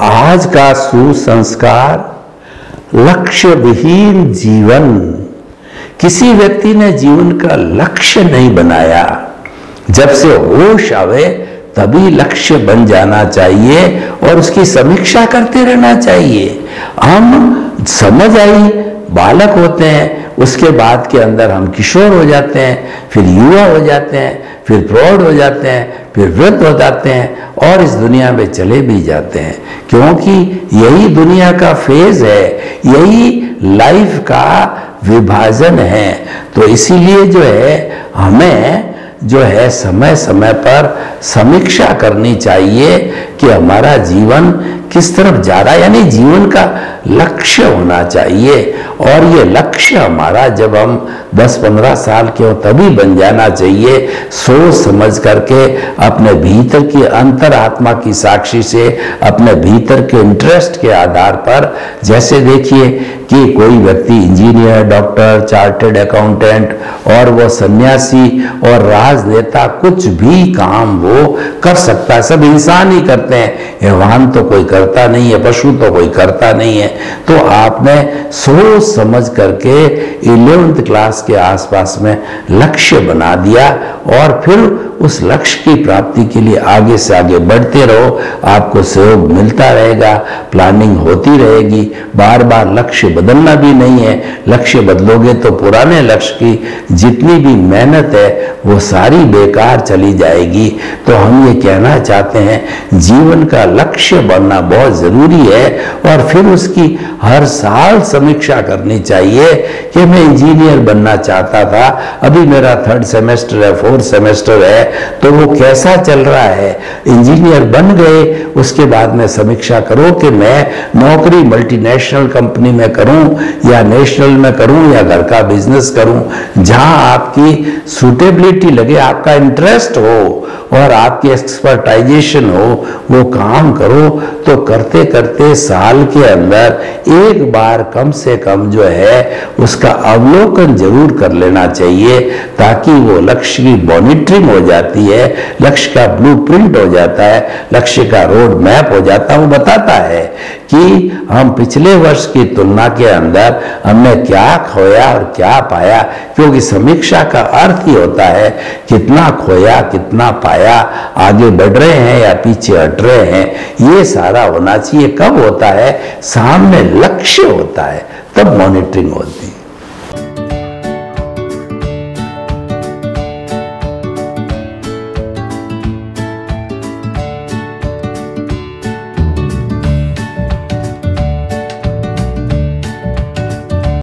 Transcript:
आज का सुसंस्कार लक्ष्य विहीन जीवन। किसी व्यक्ति ने जीवन का लक्ष्य नहीं बनाया। जब से होश आवे तभी लक्ष्य बन जाना चाहिए और उसकी समीक्षा करते रहना चाहिए। हम समझ आई बालक होते हैं, उसके बाद के अंदर हम किशोर हो जाते हैं, फिर युवा हो जाते हैं, फिर प्रौढ़ हो जाते हैं, फिर वृद्ध हो जाते हैं और इस दुनिया में चले भी जाते हैं, क्योंकि यही दुनिया का फेज है, यही लाइफ का विभाजन है। तो इसीलिए जो है हमें जो है समय समय पर समीक्षा करनी चाहिए कि हमारा जीवन किस तरफ जा रहा है, यानी जीवन का लक्ष्य होना चाहिए। और ये लक्ष्य हमारा जब हम 10-15 साल के हो तभी बन जाना चाहिए, सोच समझ करके अपने भीतर की अंतरात्मा की साक्षी से, अपने भीतर के इंटरेस्ट के आधार पर। जैसे देखिए कि कोई व्यक्ति इंजीनियर, डॉक्टर, चार्टर्ड अकाउंटेंट और वो सन्यासी और राजनेता, कुछ भी काम वो कर सकता है, सब इंसान ही करते हैं, हैवान तो कोई करता नहीं है, पशु तो कोई करता नहीं है। तो आपने सोच समझ करके 11th क्लास के आसपास में लक्ष्य बना दिया और फिर उस लक्ष्य की प्राप्ति के लिए आगे से आगे बढ़ते रहो। आपको सहयोग मिलता रहेगा, प्लानिंग होती रहेगी, बार बार लक्ष्य बदलना भी नहीं है। लक्ष्य बदलोगे तो पुराने लक्ष्य की जितनी भी मेहनत है वो सारी बेकार चली जाएगी। तो हम ये कहना चाहते हैं जीवन का लक्ष्य बनना बहुत जरूरी है और फिर उसकी हर साल समीक्षा करनी चाहिए कि मैं इंजीनियर बनना चाहता था, अभी मेरा 3rd सेमेस्टर है, 4th सेमेस्टर है, तो वो कैसा चल रहा है। इंजीनियर बन गए, उसके बाद में समीक्षा करो कि मैं नौकरी मल्टीनेशनल कंपनी में करूं या नेशनल में करूं या घर का बिजनेस करूं, जहां आपकी सूटेबिलिटी लगे, आपका इंटरेस्ट हो और आपकी एक्सपर्टाइजेशन हो, वो काम करो। तो करते करते साल के अंदर एक बार कम से कम जो है उसका अवलोकन जरूर कर लेना चाहिए, ताकि वो लक्ष्य की मॉनिटरिंग हो जाती है, लक्ष्य का ब्लूप्रिंट हो जाता है, लक्ष्य का रोड मैप हो जाता है। वो बताता है कि हम पिछले वर्ष की तुलना के अंदर हमने क्या खोया और क्या पाया, क्योंकि समीक्षा का अर्थ ही होता है कितना खोया कितना पाया, आगे बढ़ रहे हैं या पीछे हट रहे हैं। ये सारा होना चाहिए। कब होता है? सामने लक्ष्य होता है, तब मॉनिटरिंग होती है।